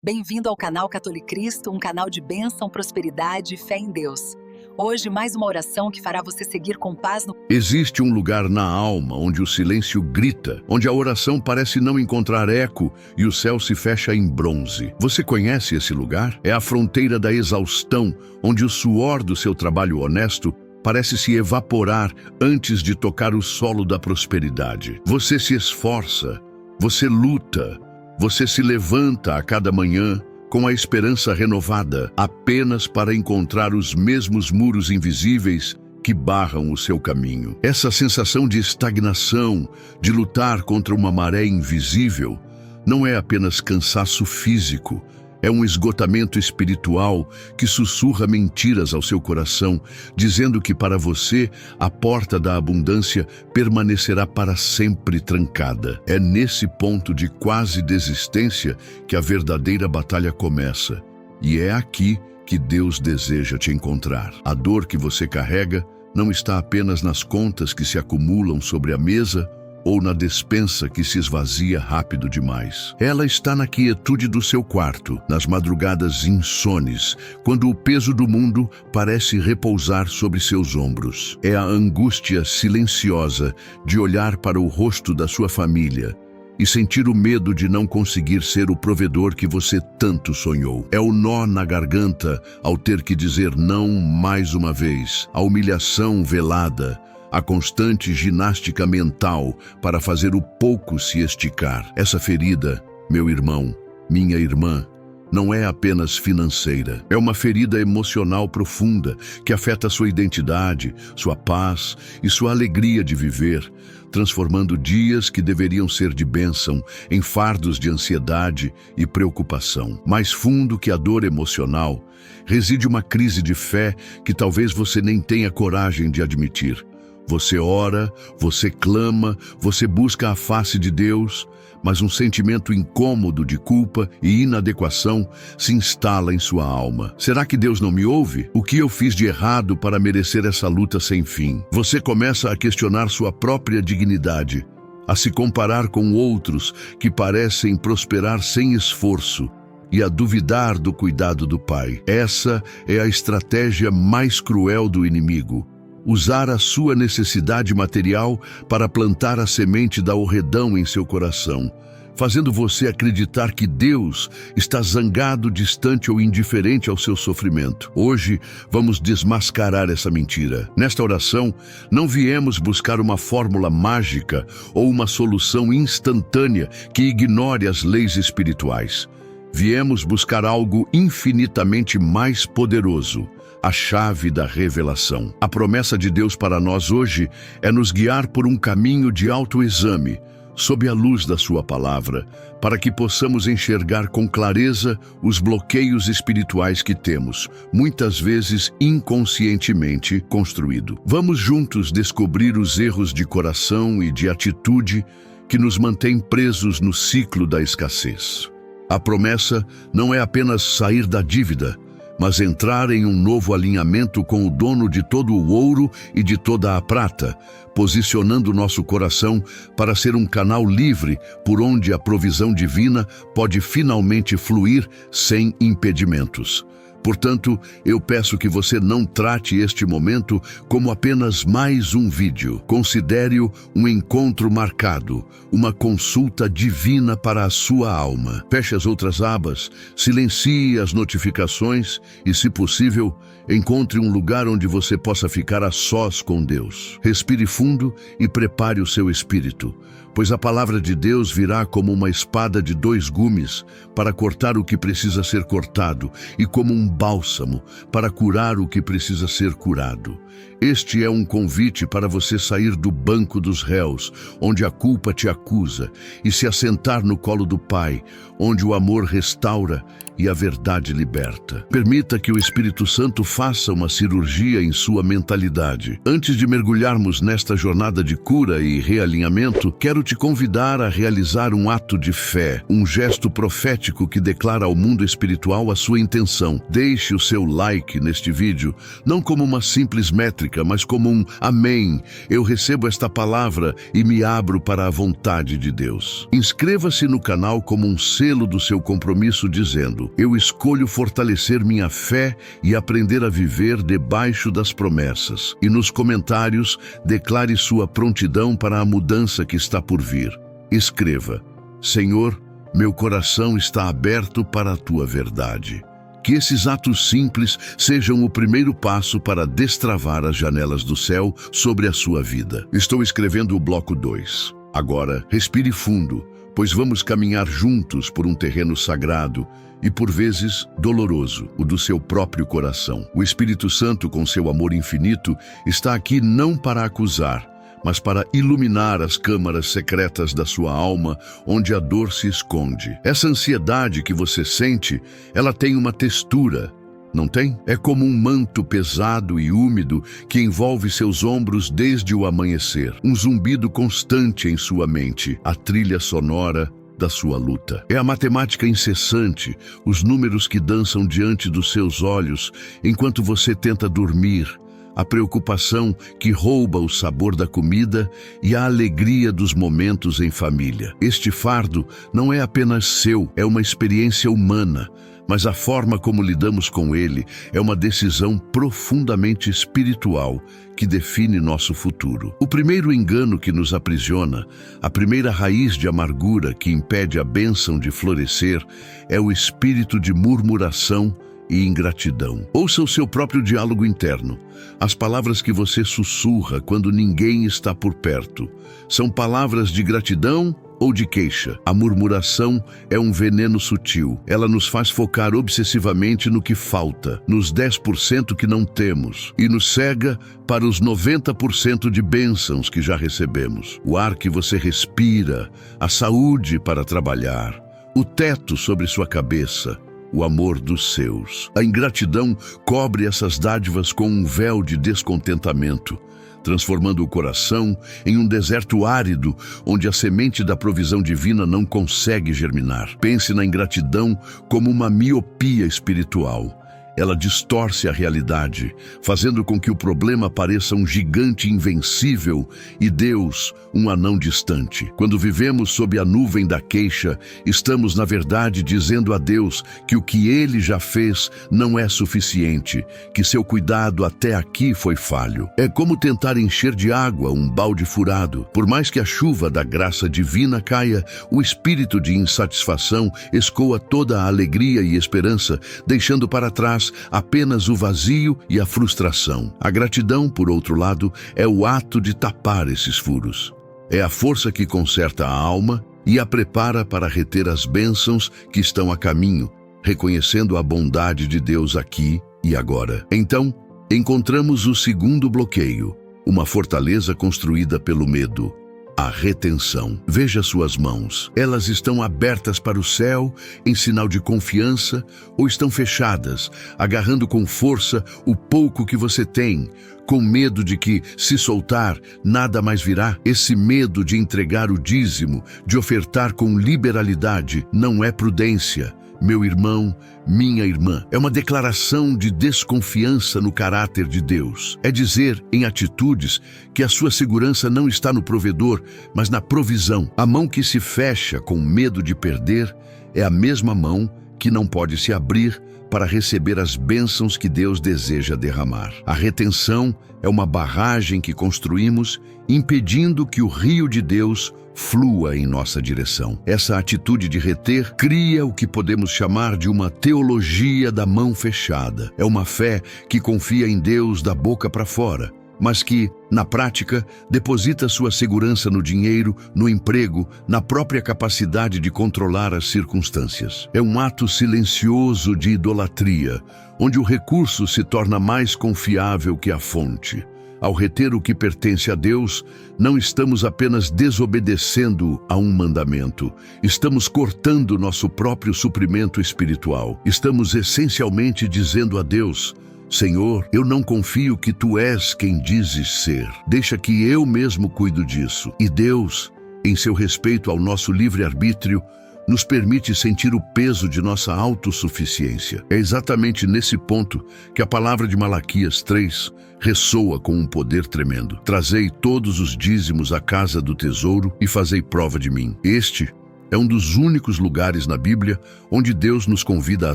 Bem-vindo ao canal Catolicristo, um canal de bênção, prosperidade e fé em Deus. Hoje, mais uma oração que fará você seguir com paz no... Existe um lugar na alma onde o silêncio grita, onde a oração parece não encontrar eco e o céu se fecha em bronze. Você conhece esse lugar? É a fronteira da exaustão, onde o suor do seu trabalho honesto parece se evaporar antes de tocar o solo da prosperidade. Você se esforça, você luta, você se levanta a cada manhã com a esperança renovada, apenas para encontrar os mesmos muros invisíveis que barram o seu caminho. Essa sensação de estagnação, de lutar contra uma maré invisível, não é apenas cansaço físico, é um esgotamento espiritual que sussurra mentiras ao seu coração, dizendo que para você a porta da abundância permanecerá para sempre trancada. É nesse ponto de quase desistência que a verdadeira batalha começa. E é aqui que Deus deseja te encontrar. A dor que você carrega não está apenas nas contas que se acumulam sobre a mesa ou na despensa que se esvazia rápido demais. Ela está na quietude do seu quarto, nas madrugadas insones, quando o peso do mundo parece repousar sobre seus ombros. É a angústia silenciosa de olhar para o rosto da sua família e sentir o medo de não conseguir ser o provedor que você tanto sonhou. É o nó na garganta ao ter que dizer não mais uma vez, a humilhação velada, a constante ginástica mental para fazer o pouco se esticar. Essa ferida, meu irmão, minha irmã, não é apenas financeira. É uma ferida emocional profunda que afeta sua identidade, sua paz e sua alegria de viver, transformando dias que deveriam ser de bênção em fardos de ansiedade e preocupação. Mais fundo que a dor emocional, reside uma crise de fé que talvez você nem tenha coragem de admitir. Você ora, você clama, você busca a face de Deus, mas um sentimento incômodo de culpa e inadequação se instala em sua alma. Será que Deus não me ouve? O que eu fiz de errado para merecer essa luta sem fim? Você começa a questionar sua própria dignidade, a se comparar com outros que parecem prosperar sem esforço e a duvidar do cuidado do Pai. Essa é a estratégia mais cruel do inimigo. Usar a sua necessidade material para plantar a semente da horredão em seu coração, fazendo você acreditar que Deus está zangado, distante ou indiferente ao seu sofrimento. Hoje, vamos desmascarar essa mentira. Nesta oração, não viemos buscar uma fórmula mágica ou uma solução instantânea que ignore as leis espirituais. Viemos buscar algo infinitamente mais poderoso, a chave da revelação. A promessa de Deus para nós hoje é nos guiar por um caminho de autoexame, sob a luz da sua palavra, para que possamos enxergar com clareza os bloqueios espirituais que temos, muitas vezes inconscientemente construído. Vamos juntos descobrir os erros de coração e de atitude que nos mantêm presos no ciclo da escassez. A promessa não é apenas sair da dívida, mas entrar em um novo alinhamento com o dono de todo o ouro e de toda a prata, posicionando nosso coração para ser um canal livre por onde a provisão divina pode finalmente fluir sem impedimentos. Portanto, eu peço que você não trate este momento como apenas mais um vídeo. Considere-o um encontro marcado, uma consulta divina para a sua alma. Feche as outras abas, silencie as notificações e, se possível, encontre um lugar onde você possa ficar a sós com Deus. Respire fundo e prepare o seu espírito, pois a palavra de Deus virá como uma espada de 2 gumes para cortar o que precisa ser cortado e como um bálsamo para curar o que precisa ser curado. Este é um convite para você sair do banco dos réus, onde a culpa te acusa, e se assentar no colo do Pai, onde o amor restaura e a verdade liberta. Permita que o Espírito Santo faça uma cirurgia em sua mentalidade. Antes de mergulharmos nesta jornada de cura e realinhamento, quero quero te convidar a realizar um ato de fé, um gesto profético que declara ao mundo espiritual a sua intenção. Deixe o seu like neste vídeo, não como uma simples métrica, mas como um amém. Eu recebo esta palavra e me abro para a vontade de Deus. Inscreva-se no canal como um selo do seu compromisso, dizendo: eu escolho fortalecer minha fé e aprender a viver debaixo das promessas. E nos comentários, declare sua prontidão para a mudança que está por vir. Escreva: Senhor, meu coração está aberto para a tua verdade. Que esses atos simples sejam o primeiro passo para destravar as janelas do céu sobre a sua vida. Estou escrevendo o bloco 2. Agora, respire fundo, pois vamos caminhar juntos por um terreno sagrado e, por vezes, doloroso, o do seu próprio coração. O Espírito Santo, com seu amor infinito, está aqui não para acusar, mas para iluminar as câmaras secretas da sua alma, onde a dor se esconde. Essa ansiedade que você sente, ela tem uma textura, não tem? É como um manto pesado e úmido que envolve seus ombros desde o amanhecer. Um zumbido constante em sua mente, a trilha sonora da sua luta. É a matemática incessante, os números que dançam diante dos seus olhos enquanto você tenta dormir, a preocupação que rouba o sabor da comida e a alegria dos momentos em família. Este fardo não é apenas seu, é uma experiência humana, mas a forma como lidamos com ele é uma decisão profundamente espiritual que define nosso futuro. O primeiro engano que nos aprisiona, a primeira raiz de amargura que impede a bênção de florescer, é o espírito de murmuração e ingratidão. Ouça o seu próprio diálogo interno. As palavras que você sussurra quando ninguém está por perto são palavras de gratidão ou de queixa? A murmuração é um veneno sutil. Ela nos faz focar obsessivamente no que falta, nos 10% que não temos, e nos cega para os 90% de bênçãos que já recebemos. O ar que você respira, a saúde para trabalhar, o teto sobre sua cabeça, o amor dos seus. A ingratidão cobre essas dádivas com um véu de descontentamento, transformando o coração em um deserto árido, onde a semente da provisão divina não consegue germinar. Pense na ingratidão como uma miopia espiritual. Ela distorce a realidade, fazendo com que o problema pareça um gigante invencível e Deus um anão distante. Quando vivemos sob a nuvem da queixa, estamos, na verdade, dizendo a Deus que o que Ele já fez não é suficiente, que seu cuidado até aqui foi falho. É como tentar encher de água um balde furado. Por mais que a chuva da graça divina caia, o espírito de insatisfação escoa toda a alegria e esperança, deixando para trás apenas o vazio e a frustração. A gratidão, por outro lado, é o ato de tapar esses furos. É a força que conserta a alma e a prepara para reter as bênçãos que estão a caminho, reconhecendo a bondade de Deus aqui e agora. Então, encontramos o segundo bloqueio, uma fortaleza construída pelo medo. A retenção. Veja suas mãos. Elas estão abertas para o céu, em sinal de confiança, ou estão fechadas, agarrando com força o pouco que você tem, com medo de que, se soltar, nada mais virá? Esse medo de entregar o dízimo, de ofertar com liberalidade, não é prudência. Meu irmão, minha irmã, é uma declaração de desconfiança no caráter de Deus. É dizer, em atitudes, que a sua segurança não está no provedor, mas na provisão. A mão que se fecha com medo de perder é a mesma mão que não pode se abrir para receber as bênçãos que Deus deseja derramar. A retenção é uma barragem que construímos, impedindo que o rio de Deus flua em nossa direção. Essa atitude de reter cria o que podemos chamar de uma teologia da mão fechada. É uma fé que confia em Deus da boca para fora, mas que, na prática, deposita sua segurança no dinheiro, no emprego, na própria capacidade de controlar as circunstâncias. É um ato silencioso de idolatria, onde o recurso se torna mais confiável que a fonte. Ao reter o que pertence a Deus, não estamos apenas desobedecendo a um mandamento, estamos cortando nosso próprio suprimento espiritual. Estamos essencialmente dizendo a Deus: Senhor, eu não confio que Tu és quem dizes ser. Deixa que eu mesmo cuido disso. E Deus, em seu respeito ao nosso livre-arbítrio, nos permite sentir o peso de nossa autossuficiência. É exatamente nesse ponto que a palavra de Malaquias 3 ressoa com um poder tremendo. Trazei todos os dízimos à casa do tesouro e fazei prova de mim. Este é um dos únicos lugares na Bíblia onde Deus nos convida a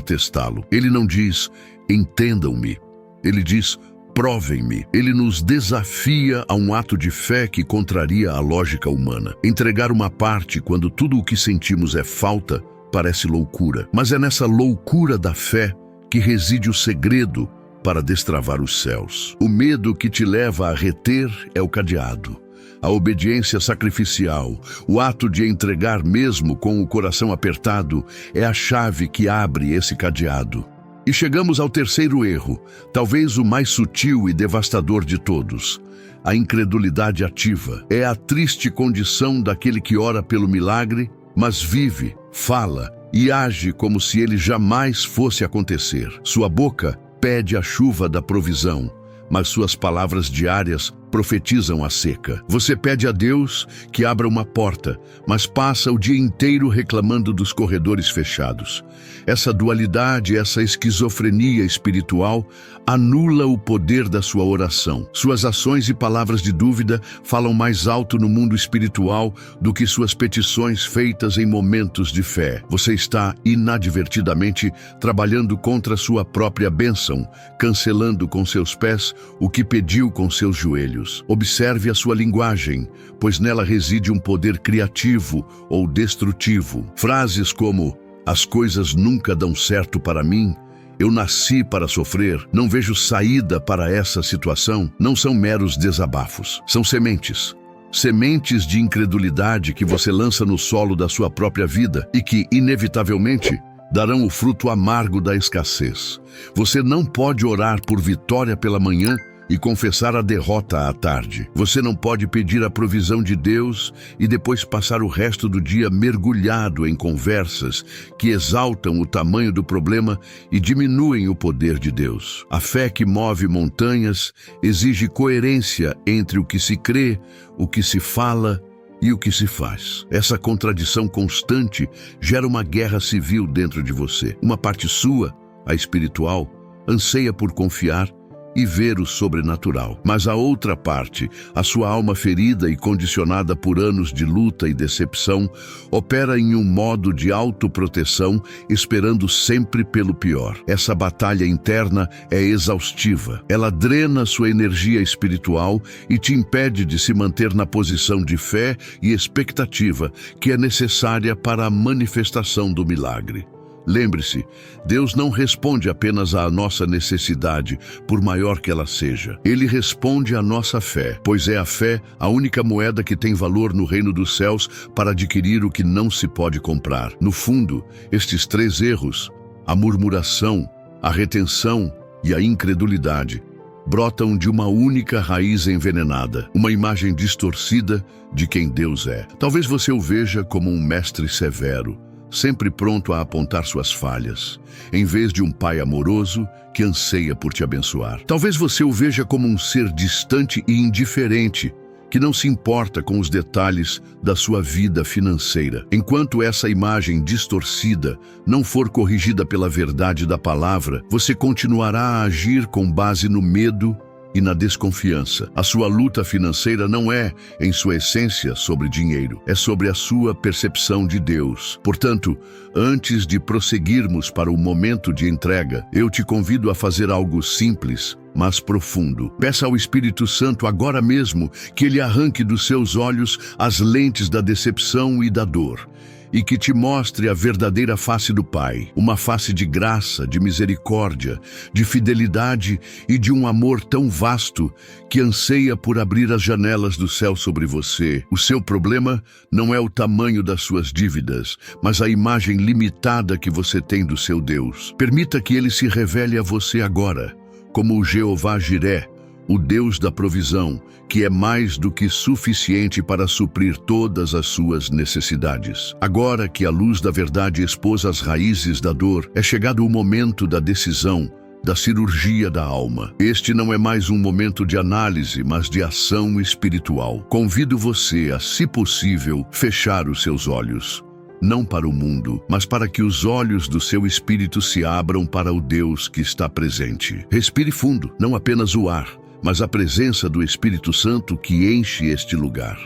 testá-lo. Ele não diz, entendam-me. Ele diz, provem-me. Ele nos desafia a um ato de fé que contraria a lógica humana. Entregar uma parte quando tudo o que sentimos é falta parece loucura. Mas é nessa loucura da fé que reside o segredo para destravar os céus. O medo que te leva a reter é o cadeado. A obediência sacrificial, o ato de entregar mesmo com o coração apertado, é a chave que abre esse cadeado. E chegamos ao terceiro erro, talvez o mais sutil e devastador de todos. A incredulidade ativa. É a triste condição daquele que ora pelo milagre, mas vive, fala e age como se ele jamais fosse acontecer. Sua boca pede a chuva da provisão, mas suas palavras diárias profetizam a seca. Você pede a Deus que abra uma porta, mas passa o dia inteiro reclamando dos corredores fechados. Essa dualidade, essa esquizofrenia espiritual anula o poder da sua oração. Suas ações e palavras de dúvida falam mais alto no mundo espiritual do que suas petições feitas em momentos de fé. Você está inadvertidamente trabalhando contra sua própria bênção, cancelando com seus pés o que pediu com seus joelhos. Observe a sua linguagem, pois nela reside um poder criativo ou destrutivo. Frases como, as coisas nunca dão certo para mim, eu nasci para sofrer, não vejo saída para essa situação, não são meros desabafos, são sementes. Sementes de incredulidade que você lança no solo da sua própria vida e que, inevitavelmente, darão o fruto amargo da escassez. Você não pode orar por vitória pela manhã e confessar a derrota à tarde. Você não pode pedir a provisão de Deus e depois passar o resto do dia mergulhado em conversas que exaltam o tamanho do problema e diminuem o poder de Deus. A fé que move montanhas exige coerência entre o que se crê, o que se fala e o que se faz. Essa contradição constante gera uma guerra civil dentro de você. Uma parte sua, a espiritual, anseia por confiar e ver o sobrenatural. Mas a outra parte, a sua alma ferida e condicionada por anos de luta e decepção, opera em um modo de autoproteção, esperando sempre pelo pior. Essa batalha interna é exaustiva. Ela drena sua energia espiritual e te impede de se manter na posição de fé e expectativa que é necessária para a manifestação do milagre. Lembre-se, Deus não responde apenas à nossa necessidade, por maior que ela seja. Ele responde à nossa fé, pois é a fé a única moeda que tem valor no reino dos céus para adquirir o que não se pode comprar. No fundo, estes três erros, a murmuração, a retenção e a incredulidade, brotam de uma única raiz envenenada, uma imagem distorcida de quem Deus é. Talvez você o veja como um mestre severo, sempre pronto a apontar suas falhas, em vez de um pai amoroso que anseia por te abençoar. Talvez você o veja como um ser distante e indiferente, que não se importa com os detalhes da sua vida financeira. Enquanto essa imagem distorcida não for corrigida pela verdade da palavra, você continuará a agir com base no medo e na desconfiança. A sua luta financeira não é, em sua essência, sobre dinheiro. É sobre a sua percepção de Deus. Portanto, antes de prosseguirmos para o momento de entrega, eu te convido a fazer algo simples, mas profundo. Peça ao Espírito Santo agora mesmo que ele arranque dos seus olhos as lentes da decepção e da dor, e que te mostre a verdadeira face do Pai, uma face de graça, de misericórdia, de fidelidade e de um amor tão vasto que anseia por abrir as janelas do céu sobre você. O seu problema não é o tamanho das suas dívidas, mas a imagem limitada que você tem do seu Deus. Permita que ele se revele a você agora, como o Jeová Jiré, o Deus da provisão, que é mais do que suficiente para suprir todas as suas necessidades. Agora que a luz da verdade expôs as raízes da dor, é chegado o momento da decisão, da cirurgia da alma. Este não é mais um momento de análise, mas de ação espiritual. Convido você a, se possível, fechar os seus olhos. Não para o mundo, mas para que os olhos do seu espírito se abram para o Deus que está presente. Respire fundo, não apenas o ar, mas a presença do Espírito Santo que enche este lugar.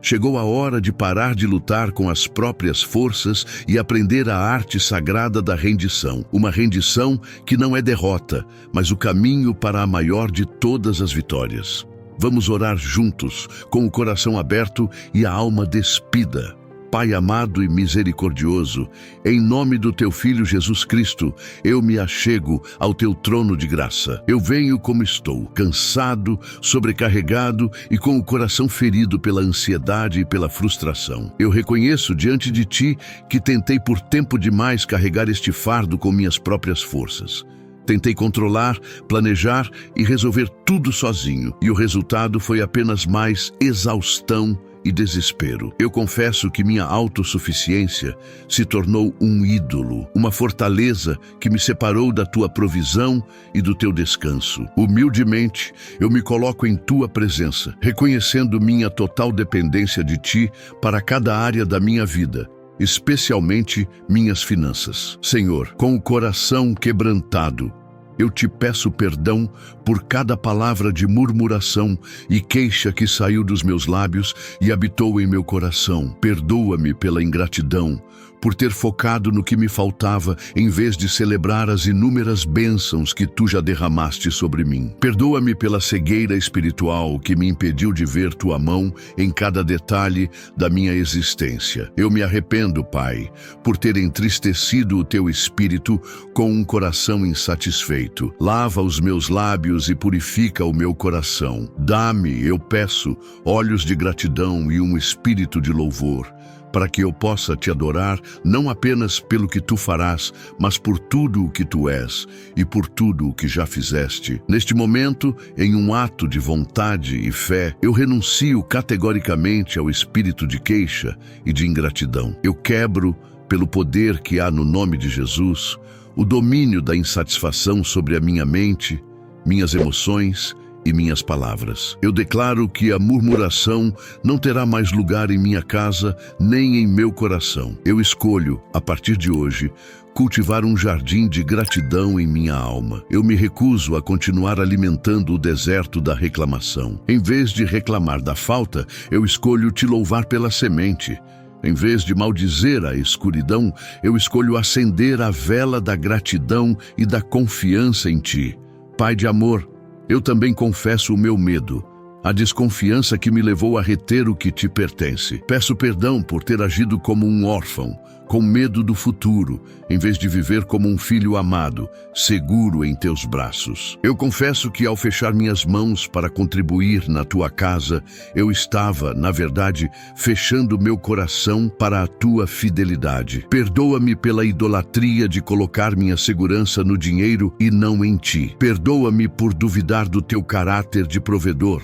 Chegou a hora de parar de lutar com as próprias forças e aprender a arte sagrada da rendição. Uma rendição que não é derrota, mas o caminho para a maior de todas as vitórias. Vamos orar juntos, com o coração aberto e a alma despida. Pai amado e misericordioso, em nome do Teu Filho Jesus Cristo, eu me achego ao Teu trono de graça. Eu venho como estou, cansado, sobrecarregado e com o coração ferido pela ansiedade e pela frustração. Eu reconheço diante de Ti que tentei por tempo demais carregar este fardo com minhas próprias forças. Tentei controlar, planejar e resolver tudo sozinho, e o resultado foi apenas mais exaustão e desespero. Eu confesso que minha autossuficiência se tornou um ídolo, uma fortaleza que me separou da Tua provisão e do Teu descanso. Humildemente, eu me coloco em Tua presença, reconhecendo minha total dependência de Ti para cada área da minha vida, especialmente minhas finanças. Senhor, com o coração quebrantado, eu Te peço perdão por cada palavra de murmuração e queixa que saiu dos meus lábios e habitou em meu coração. Perdoa-me pela ingratidão, por ter focado no que me faltava, em vez de celebrar as inúmeras bênçãos que Tu já derramaste sobre mim. Perdoa-me pela cegueira espiritual que me impediu de ver Tua mão em cada detalhe da minha existência. Eu me arrependo, Pai, por ter entristecido o Teu Espírito com um coração insatisfeito. Lava os meus lábios e purifica o meu coração. Dá-me, eu peço, olhos de gratidão e um espírito de louvor, para que eu possa Te adorar, não apenas pelo que Tu farás, mas por tudo o que Tu és e por tudo o que já fizeste. Neste momento, em um ato de vontade e fé, eu renuncio categoricamente ao espírito de queixa e de ingratidão. Eu quebro, pelo poder que há no nome de Jesus, o domínio da insatisfação sobre a minha mente, minhas emoções e minhas palavras. Eu declaro que a murmuração não terá mais lugar em minha casa nem em meu coração. Eu escolho, a partir de hoje, cultivar um jardim de gratidão em minha alma. Eu me recuso a continuar alimentando o deserto da reclamação. Em vez de reclamar da falta, eu escolho Te louvar pela semente. Em vez de maldizer a escuridão, eu escolho acender a vela da gratidão e da confiança em Ti. Pai de amor, eu também confesso o meu medo, a desconfiança que me levou a reter o que Te pertence. Peço perdão por ter agido como um órfão, com medo do futuro, em vez de viver como um filho amado, seguro em Teus braços. Eu confesso que ao fechar minhas mãos para contribuir na Tua casa, eu estava, na verdade, fechando meu coração para a Tua fidelidade. Perdoa-me pela idolatria de colocar minha segurança no dinheiro e não em Ti. Perdoa-me por duvidar do Teu caráter de provedor.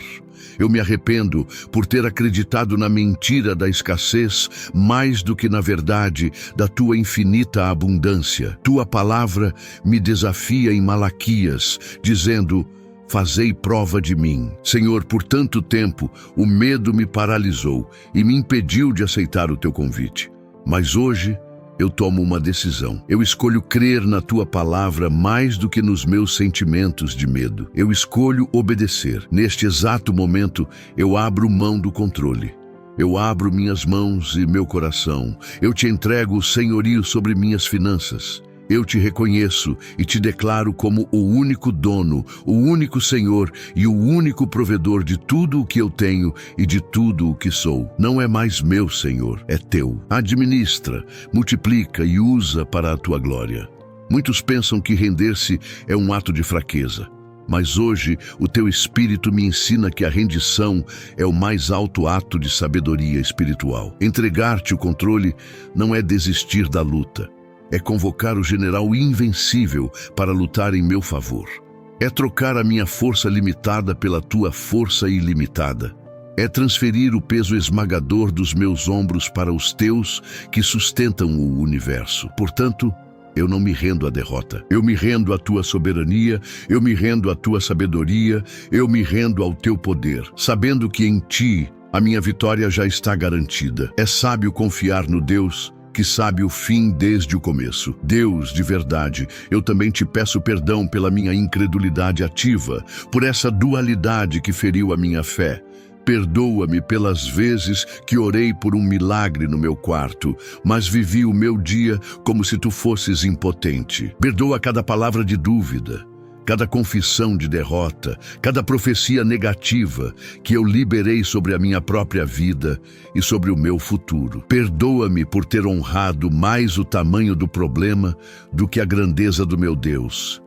Eu me arrependo por ter acreditado na mentira da escassez mais do que na verdade da Tua infinita abundância. Tua palavra me desafia em Malaquias, dizendo: fazei prova de mim. Senhor, por tanto tempo o medo me paralisou e me impediu de aceitar o Teu convite. Mas hoje eu tomo uma decisão. Eu escolho crer na Tua palavra mais do que nos meus sentimentos de medo. Eu escolho obedecer. Neste exato momento, eu abro mão do controle. Eu abro minhas mãos e meu coração. Eu Te entrego o senhorio sobre minhas finanças. Eu Te reconheço e Te declaro como o único dono, o único Senhor e o único provedor de tudo o que eu tenho e de tudo o que sou. Não é mais meu, Senhor, é Teu. Administra, multiplica e usa para a Tua glória. Muitos pensam que render-se é um ato de fraqueza. Mas hoje o Teu Espírito me ensina que a rendição é o mais alto ato de sabedoria espiritual. Entregar-Te o controle não é desistir da luta. É convocar o general invencível para lutar em meu favor. É trocar a minha força limitada pela Tua força ilimitada. É transferir o peso esmagador dos meus ombros para os Teus que sustentam o universo. Portanto, eu não me rendo à derrota. Eu me rendo à tua soberania, eu me rendo à tua sabedoria, eu me rendo ao teu poder, sabendo que em ti a minha vitória já está garantida. É sábio confiar no Deus que sabe o fim desde o começo. Deus, de verdade, eu também te peço perdão pela minha incredulidade ativa, por essa dualidade que feriu a minha fé. Perdoa-me pelas vezes que orei por um milagre no meu quarto, mas vivi o meu dia como se tu fosses impotente. Perdoa cada palavra de dúvida, cada confissão de derrota, cada profecia negativa que eu liberei sobre a minha própria vida e sobre o meu futuro. Perdoa-me por ter honrado mais o tamanho do problema do que a grandeza do meu Deus.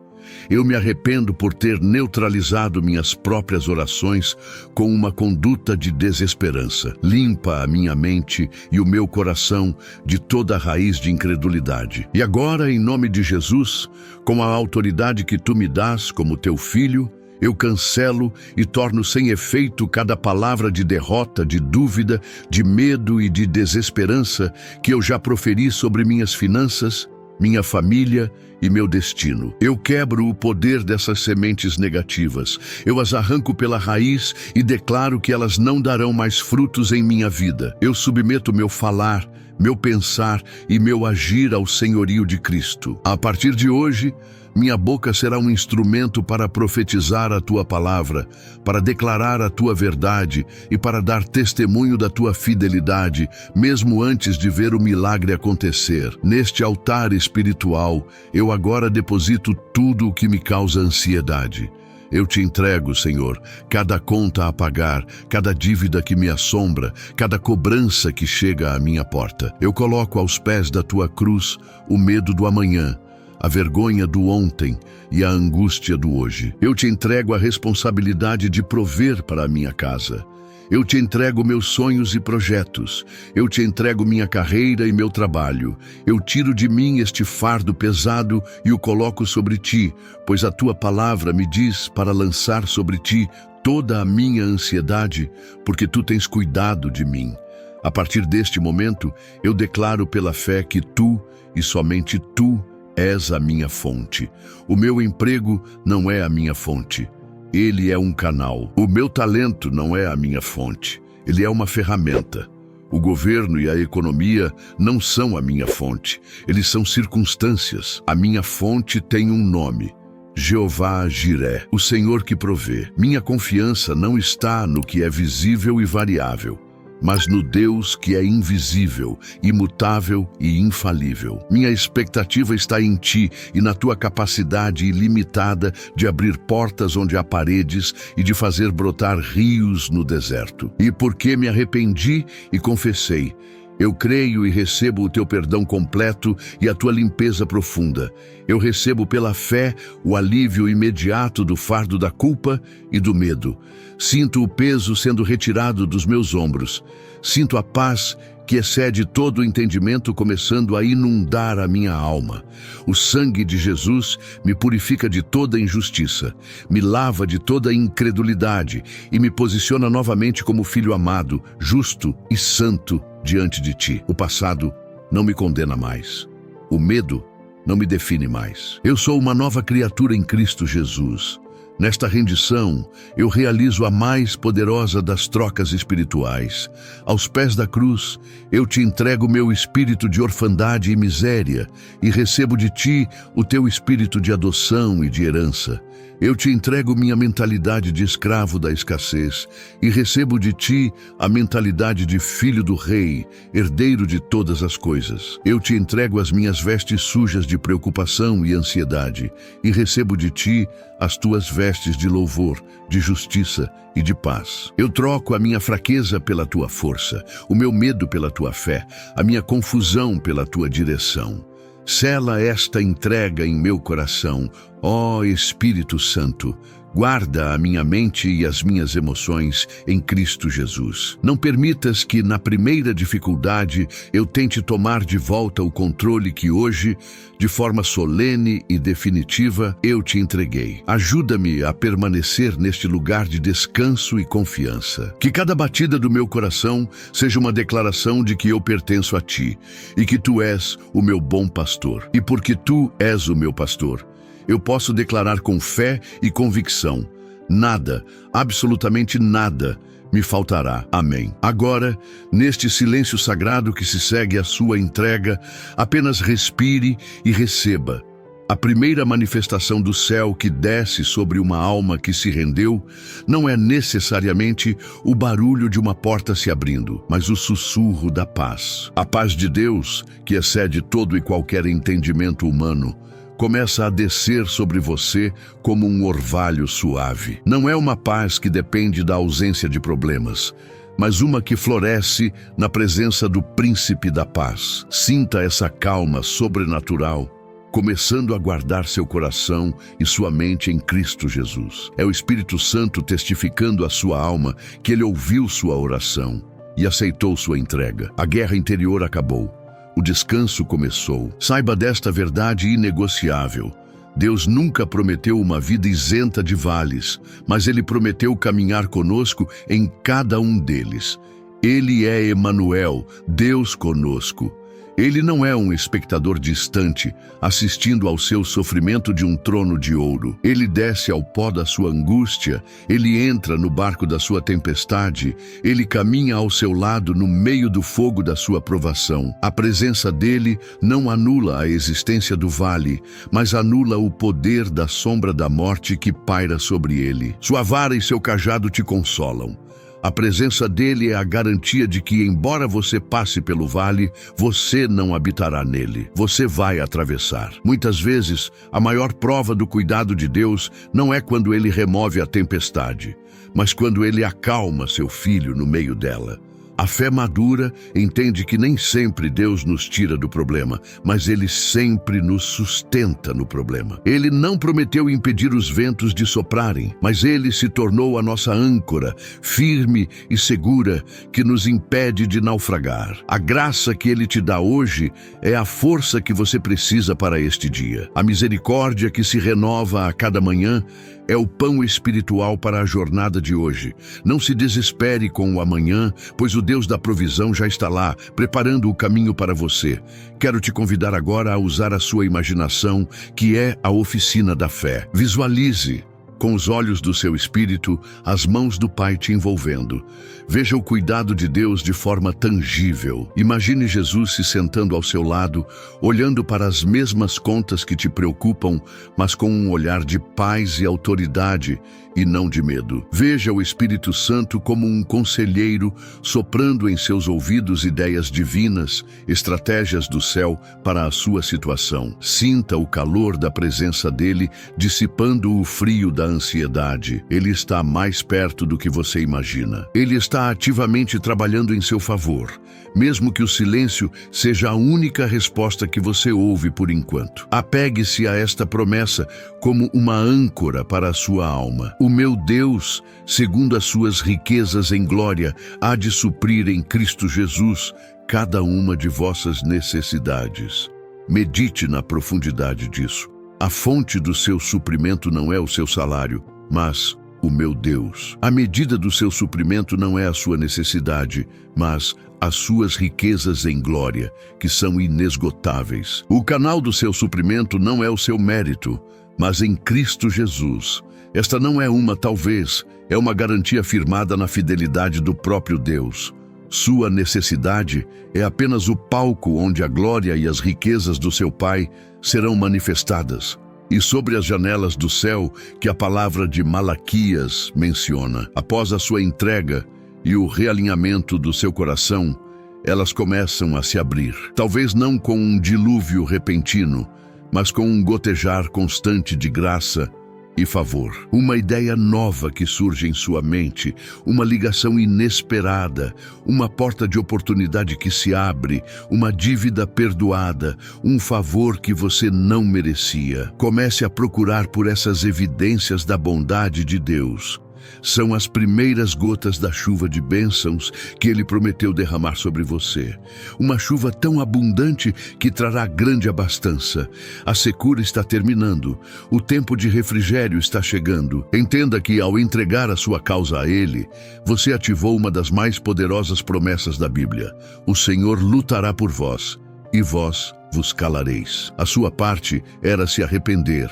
Eu me arrependo por ter neutralizado minhas próprias orações com uma conduta de desesperança. Limpa a minha mente e o meu coração de toda a raiz de incredulidade. E agora, em nome de Jesus, com a autoridade que tu me dás como teu filho, eu cancelo e torno sem efeito cada palavra de derrota, de dúvida, de medo e de desesperança que eu já proferi sobre minhas finanças, minha família e meu destino. Eu quebro o poder dessas sementes negativas. Eu as arranco pela raiz e declaro que elas não darão mais frutos em minha vida. Eu submeto meu falar, meu pensar e meu agir ao senhorio de Cristo. A partir de hoje, minha boca será um instrumento para profetizar a tua palavra, para declarar a tua verdade e para dar testemunho da tua fidelidade, mesmo antes de ver o milagre acontecer. Neste altar espiritual, eu agora deposito tudo o que me causa ansiedade. Eu te entrego, Senhor, cada conta a pagar, cada dívida que me assombra, cada cobrança que chega à minha porta. Eu coloco aos pés da tua cruz o medo do amanhã, a vergonha do ontem e a angústia do hoje. Eu te entrego a responsabilidade de prover para a minha casa. Eu te entrego meus sonhos e projetos. Eu te entrego minha carreira e meu trabalho. Eu tiro de mim este fardo pesado e o coloco sobre ti, pois a tua palavra me diz para lançar sobre ti toda a minha ansiedade, porque tu tens cuidado de mim. A partir deste momento, eu declaro pela fé que tu, e somente tu, és a minha fonte. O meu emprego não é a minha fonte. Ele é um canal. O meu talento não é a minha fonte. Ele é uma ferramenta. O governo e a economia não são a minha fonte. Eles são circunstâncias. A minha fonte tem um nome: Jeová Jiré, o Senhor que provê. Minha confiança não está no que é visível e variável, mas no Deus que é invisível, imutável e infalível. Minha expectativa está em ti e na tua capacidade ilimitada de abrir portas onde há paredes e de fazer brotar rios no deserto. E porque me arrependi e confessei, eu creio e recebo o teu perdão completo e a tua limpeza profunda. Eu recebo pela fé o alívio imediato do fardo da culpa e do medo. Sinto o peso sendo retirado dos meus ombros. Sinto a paz que excede todo o entendimento começando a inundar a minha alma. O sangue de Jesus me purifica de toda injustiça, me lava de toda incredulidade e me posiciona novamente como filho amado, justo e santo diante de ti. O passado não me condena mais. O medo não me define mais. Eu sou uma nova criatura em Cristo Jesus. Nesta rendição, eu realizo a mais poderosa das trocas espirituais. Aos pés da cruz, eu te entrego meu espírito de orfandade e miséria e recebo de ti o teu espírito de adoção e de herança. Eu te entrego minha mentalidade de escravo da escassez e recebo de ti a mentalidade de filho do rei, herdeiro de todas as coisas. Eu te entrego as minhas vestes sujas de preocupação e ansiedade e recebo de ti as tuas vestes de louvor, de justiça e de paz. Eu troco a minha fraqueza pela tua força, o meu medo pela tua fé, a minha confusão pela tua direção. Sela esta entrega em meu coração, ó Espírito Santo, Guarda a minha mente e as minhas emoções em Cristo Jesus. Não permitas que, na primeira dificuldade, eu tente tomar de volta o controle que hoje, de forma solene e definitiva, eu te entreguei. Ajuda-me a permanecer neste lugar de descanso e confiança. Que cada batida do meu coração seja uma declaração de que eu pertenço a ti e que tu és o meu bom pastor. E porque tu és o meu pastor, eu posso declarar com fé e convicção: nada, absolutamente nada, me faltará. Amém. Agora, neste silêncio sagrado que se segue à sua entrega, apenas respire e receba. A primeira manifestação do céu que desce sobre uma alma que se rendeu não é necessariamente o barulho de uma porta se abrindo, mas o sussurro da paz. A paz de Deus, que excede todo e qualquer entendimento humano, começa a descer sobre você como um orvalho suave. Não é uma paz que depende da ausência de problemas, mas uma que floresce na presença do Príncipe da Paz. Sinta essa calma sobrenatural, começando a guardar seu coração e sua mente em Cristo Jesus. É o Espírito Santo testificando à sua alma que ele ouviu sua oração e aceitou sua entrega. A guerra interior acabou. O descanso começou. Saiba desta verdade inegociável. Deus nunca prometeu uma vida isenta de vales, mas Ele prometeu caminhar conosco em cada um deles. Ele é Emanuel, Deus conosco. Ele não é um espectador distante, assistindo ao seu sofrimento de um trono de ouro. Ele desce ao pó da sua angústia, ele entra no barco da sua tempestade, ele caminha ao seu lado no meio do fogo da sua provação. A presença dele não anula a existência do vale, mas anula o poder da sombra da morte que paira sobre ele. Sua vara e seu cajado te consolam. A presença dele é a garantia de que, embora você passe pelo vale, você não habitará nele. Você vai atravessar. Muitas vezes, a maior prova do cuidado de Deus não é quando ele remove a tempestade, mas quando ele acalma seu filho no meio dela. A fé madura entende que nem sempre Deus nos tira do problema, mas Ele sempre nos sustenta no problema. Ele não prometeu impedir os ventos de soprarem, mas Ele se tornou a nossa âncora, firme e segura, que nos impede de naufragar. A graça que Ele te dá hoje é a força que você precisa para este dia. A misericórdia que se renova a cada manhã é o pão espiritual para a jornada de hoje. Não se desespere com o amanhã, pois o Deus da provisão já está lá, preparando o caminho para você. Quero te convidar agora a usar a sua imaginação, que é a oficina da fé. Visualize, com os olhos do seu espírito, as mãos do Pai te envolvendo. Veja o cuidado de Deus de forma tangível. Imagine Jesus se sentando ao seu lado, olhando para as mesmas contas que te preocupam, mas com um olhar de paz e autoridade e não de medo. Veja o Espírito Santo como um conselheiro, soprando em seus ouvidos ideias divinas, estratégias do céu para a sua situação. Sinta o calor da presença dele, dissipando o frio da ansiedade. Ele está mais perto do que você imagina. Ele está ativamente trabalhando em seu favor, mesmo que o silêncio seja a única resposta que você ouve por enquanto. Apegue-se a esta promessa como uma âncora para a sua alma. O meu Deus, segundo as suas riquezas em glória, há de suprir em Cristo Jesus cada uma de vossas necessidades. Medite na profundidade disso. A fonte do seu suprimento não é o seu salário, mas o meu Deus. A medida do seu suprimento não é a sua necessidade, mas as suas riquezas em glória, que são inesgotáveis. O canal do seu suprimento não é o seu mérito, mas em Cristo Jesus. Esta não é uma talvez, é uma garantia firmada na fidelidade do próprio Deus. Sua necessidade é apenas o palco onde a glória e as riquezas do seu Pai serão manifestadas. E sobre as janelas do céu que a palavra de Malaquias menciona, após a sua entrega e o realinhamento do seu coração, elas começam a se abrir. Talvez não com um dilúvio repentino, mas com um gotejar constante de graça, e favor. Uma ideia nova que surge em sua mente, uma ligação inesperada, uma porta de oportunidade que se abre, uma dívida perdoada, um favor que você não merecia. Comece a procurar por essas evidências da bondade de Deus. São as primeiras gotas da chuva de bênçãos que Ele prometeu derramar sobre você. Uma chuva tão abundante que trará grande abastança. A secura está terminando. O tempo de refrigério está chegando. Entenda que, ao entregar a sua causa a Ele, você ativou uma das mais poderosas promessas da Bíblia. O Senhor lutará por vós, e vós vos calareis. A sua parte era se arrepender,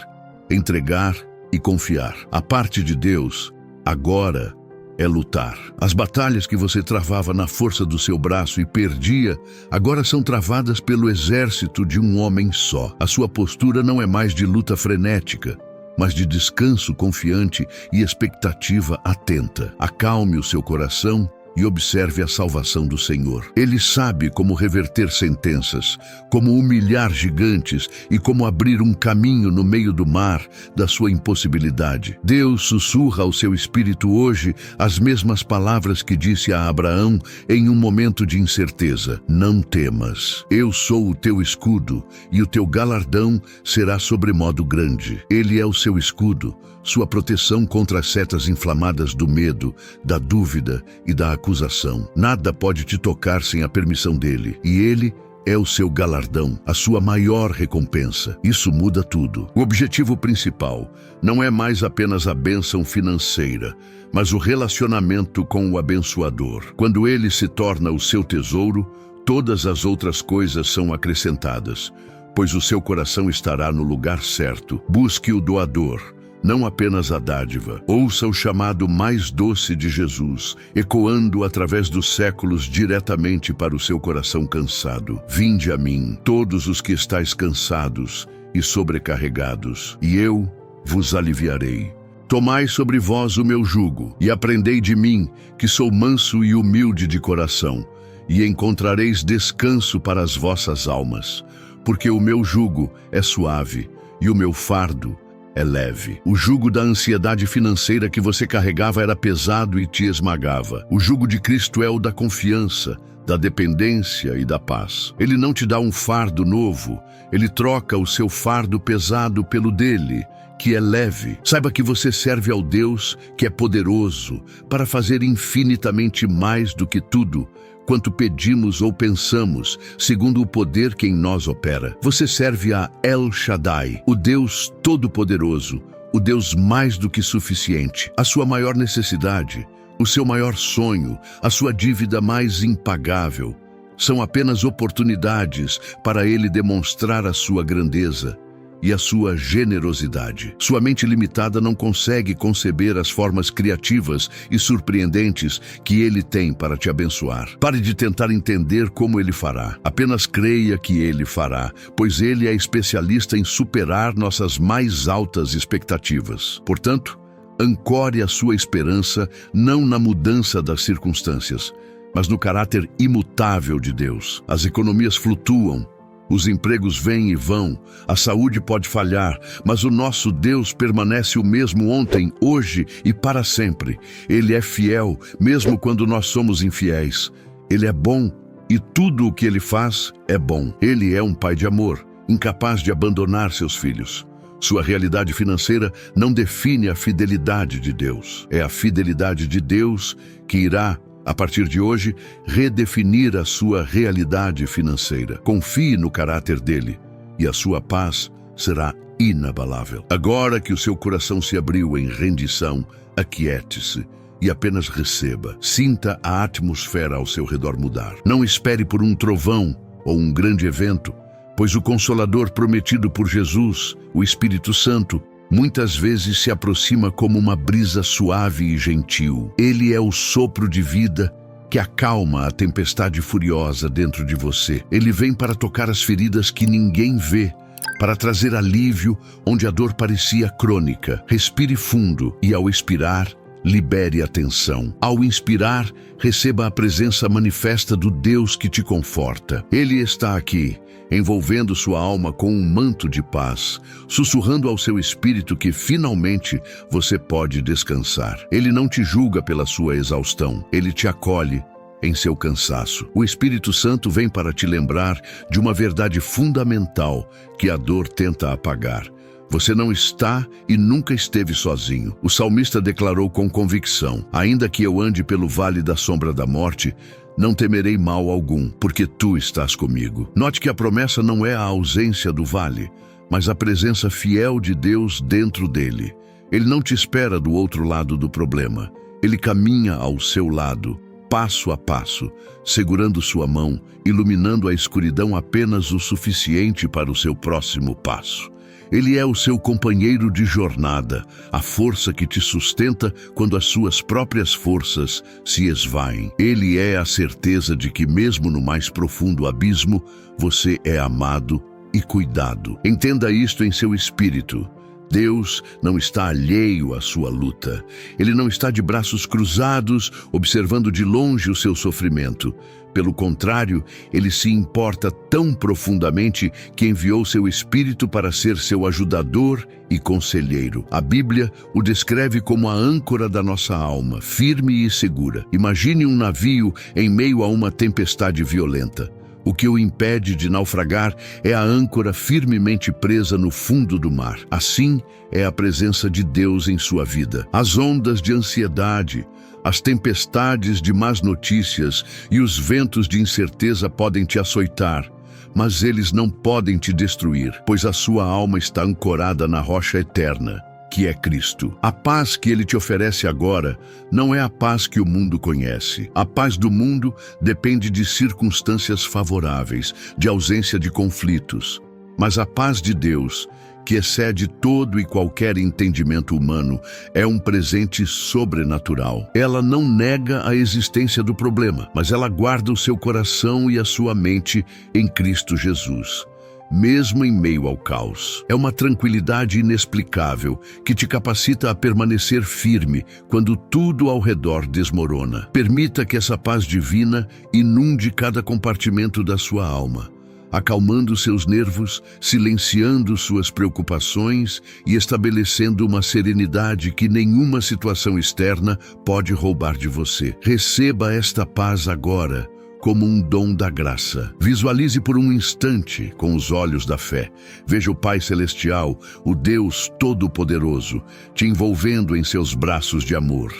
entregar e confiar. A parte de Deus agora é lutar. As batalhas que você travava na força do seu braço e perdia, agora são travadas pelo exército de um homem só. A sua postura não é mais de luta frenética, mas de descanso confiante e expectativa atenta. Acalme o seu coração e observe a salvação do Senhor. Ele sabe como reverter sentenças, como humilhar gigantes e como abrir um caminho no meio do mar da sua impossibilidade. Deus sussurra ao seu espírito hoje as mesmas palavras que disse a Abraão em um momento de incerteza. Não temas, eu sou o teu escudo e o teu galardão será sobremodo grande. Ele é o seu escudo, sua proteção contra as setas inflamadas do medo, da dúvida e da acusação. Nada pode te tocar sem a permissão dele, e ele é o seu galardão, a sua maior recompensa. Isso muda tudo. O objetivo principal não é mais apenas a bênção financeira, mas o relacionamento com o abençoador. Quando ele se torna o seu tesouro, todas as outras coisas são acrescentadas, pois o seu coração estará no lugar certo. Busque o doador, não apenas a dádiva. Ouça o chamado mais doce de Jesus, ecoando através dos séculos diretamente para o seu coração cansado. Vinde a mim, todos os que estáis cansados e sobrecarregados, e eu vos aliviarei. Tomai sobre vós o meu jugo, e aprendei de mim, que sou manso e humilde de coração, e encontrareis descanso para as vossas almas, porque o meu jugo é suave, e o meu fardo é leve. O jugo da ansiedade financeira que você carregava era pesado e te esmagava. O jugo de Cristo é o da confiança, da dependência e da paz. Ele não te dá um fardo novo, ele troca o seu fardo pesado pelo dele, que é leve. Saiba que você serve ao Deus que é poderoso para fazer infinitamente mais do que tudo quanto pedimos ou pensamos, segundo o poder que em nós opera. Você serve a El Shaddai, o Deus Todo-Poderoso, o Deus mais do que suficiente. A sua maior necessidade, o seu maior sonho, a sua dívida mais impagável, são apenas oportunidades para Ele demonstrar a sua grandeza e a sua generosidade. Sua mente limitada não consegue conceber as formas criativas e surpreendentes que Ele tem para te abençoar. Pare de tentar entender como Ele fará. Apenas creia que Ele fará, pois Ele é especialista em superar nossas mais altas expectativas. Portanto, ancore a sua esperança não na mudança das circunstâncias, mas no caráter imutável de Deus. As economias flutuam, os empregos vêm e vão, a saúde pode falhar, mas o nosso Deus permanece o mesmo ontem, hoje e para sempre. Ele é fiel, mesmo quando nós somos infiéis. Ele é bom e tudo o que Ele faz é bom. Ele é um pai de amor, incapaz de abandonar seus filhos. Sua realidade financeira não define a fidelidade de Deus. É a fidelidade de Deus que irá, a partir de hoje, redefinir a sua realidade financeira. Confie no caráter dele e a sua paz será inabalável. Agora que o seu coração se abriu em rendição, aquiete-se e apenas receba. Sinta a atmosfera ao seu redor mudar. Não espere por um trovão ou um grande evento, pois o Consolador prometido por Jesus, o Espírito Santo, muitas vezes se aproxima como uma brisa suave e gentil. Ele é o sopro de vida que acalma a tempestade furiosa dentro de você. Ele vem para tocar as feridas que ninguém vê, para trazer alívio onde a dor parecia crônica. Respire fundo e, ao expirar, libere a tensão. Ao inspirar, receba a presença manifesta do Deus que te conforta. Ele está aqui, envolvendo sua alma com um manto de paz, sussurrando ao seu espírito que finalmente você pode descansar. Ele não te julga pela sua exaustão, ele te acolhe em seu cansaço. O Espírito Santo vem para te lembrar de uma verdade fundamental que a dor tenta apagar. Você não está e nunca esteve sozinho. O salmista declarou com convicção: ainda que eu ande pelo vale da sombra da morte, não temerei mal algum, porque tu estás comigo. Note que a promessa não é a ausência do vale, mas a presença fiel de Deus dentro dele. Ele não te espera do outro lado do problema. Ele caminha ao seu lado, passo a passo, segurando sua mão, iluminando a escuridão apenas o suficiente para o seu próximo passo. Ele é o seu companheiro de jornada, a força que te sustenta quando as suas próprias forças se esvaem. Ele é a certeza de que mesmo no mais profundo abismo, você é amado e cuidado. Entenda isto em seu espírito. Deus não está alheio à sua luta. Ele não está de braços cruzados, observando de longe o seu sofrimento. Pelo contrário, ele se importa tão profundamente que enviou seu Espírito para ser seu ajudador e conselheiro. A Bíblia o descreve como a âncora da nossa alma, firme e segura. Imagine um navio em meio a uma tempestade violenta. O que o impede de naufragar é a âncora firmemente presa no fundo do mar. Assim é a presença de Deus em sua vida. As ondas de ansiedade, as tempestades de más notícias e os ventos de incerteza podem te açoitar, mas eles não podem te destruir, pois a sua alma está ancorada na rocha eterna, que é Cristo. A paz que ele te oferece agora não é a paz que o mundo conhece. A paz do mundo depende de circunstâncias favoráveis, de ausência de conflitos. Mas a paz de Deus, que excede todo e qualquer entendimento humano, é um presente sobrenatural. Ela não nega a existência do problema, mas ela guarda o seu coração e a sua mente em Cristo Jesus. Mesmo em meio ao caos. É uma tranquilidade inexplicável que te capacita a permanecer firme quando tudo ao redor desmorona. Permita que essa paz divina inunde cada compartimento da sua alma, acalmando seus nervos, silenciando suas preocupações e estabelecendo uma serenidade que nenhuma situação externa pode roubar de você. Receba esta paz agora, como um dom da graça. Visualize por um instante com os olhos da fé. Veja o Pai Celestial, o Deus Todo-Poderoso, te envolvendo em seus braços de amor.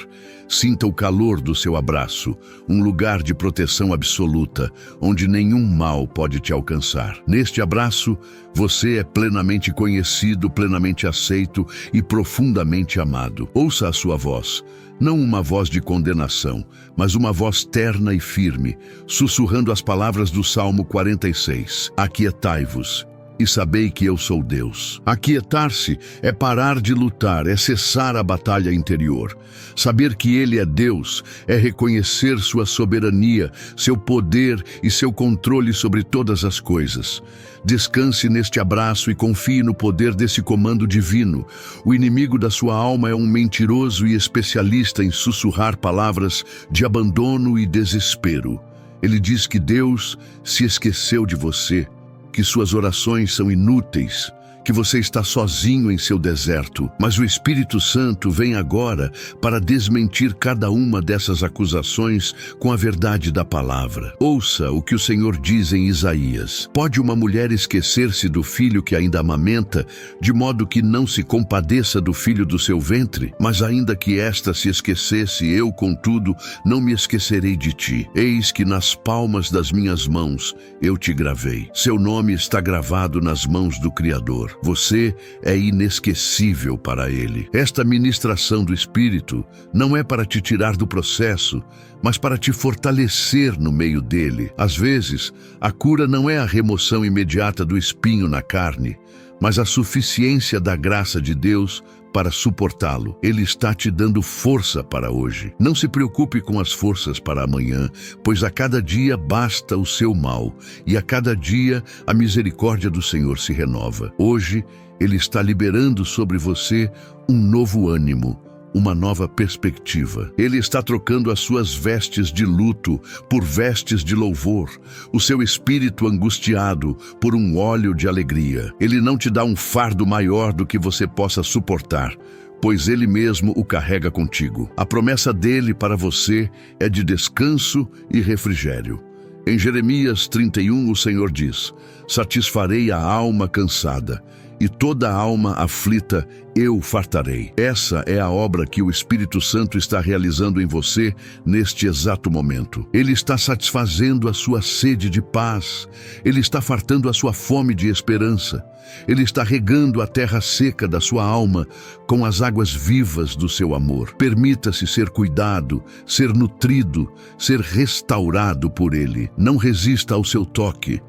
Sinta o calor do seu abraço, um lugar de proteção absoluta, onde nenhum mal pode te alcançar. Neste abraço, você é plenamente conhecido, plenamente aceito e profundamente amado. Ouça a sua voz. Não uma voz de condenação, mas uma voz terna e firme, sussurrando as palavras do Salmo 46. Aquietai-vos e sabei que eu sou Deus. Aquietar-se é parar de lutar, é cessar a batalha interior. Saber que Ele é Deus é reconhecer sua soberania, seu poder e seu controle sobre todas as coisas. Descanse neste abraço e confie no poder desse comando divino. O inimigo da sua alma é um mentiroso e especialista em sussurrar palavras de abandono e desespero. Ele diz que Deus se esqueceu de você, que suas orações são inúteis, que você está sozinho em seu deserto. Mas o Espírito Santo vem agora para desmentir cada uma dessas acusações com a verdade da palavra. Ouça o que o Senhor diz em Isaías. Pode uma mulher esquecer-se do filho que ainda amamenta, de modo que não se compadeça do filho do seu ventre? Mas ainda que esta se esquecesse, eu, contudo, não me esquecerei de ti. Eis que nas palmas das minhas mãos eu te gravei. Seu nome está gravado nas mãos do Criador. Você é inesquecível para Ele. Esta ministração do Espírito não é para te tirar do processo, mas para te fortalecer no meio dele. Às vezes, a cura não é a remoção imediata do espinho na carne, mas a suficiência da graça de Deus para suportá-lo. Ele está te dando força para hoje. Não se preocupe com as forças para amanhã, pois a cada dia basta o seu mal, e a cada dia a misericórdia do Senhor se renova. Hoje, Ele está liberando sobre você um novo ânimo, uma nova perspectiva. Ele está trocando as suas vestes de luto por vestes de louvor, o seu espírito angustiado por um óleo de alegria. Ele não te dá um fardo maior do que você possa suportar, pois Ele mesmo o carrega contigo. A promessa dele para você é de descanso e refrigério. Em Jeremias 31, o Senhor diz: satisfarei a alma cansada, e toda a alma aflita eu fartarei. Essa é a obra que o Espírito Santo está realizando em você neste exato momento. Ele está satisfazendo a sua sede de paz. Ele está fartando a sua fome de esperança. Ele está regando a terra seca da sua alma com as águas vivas do seu amor. Permita-se ser cuidado, ser nutrido, ser restaurado por Ele. Não resista ao seu toque.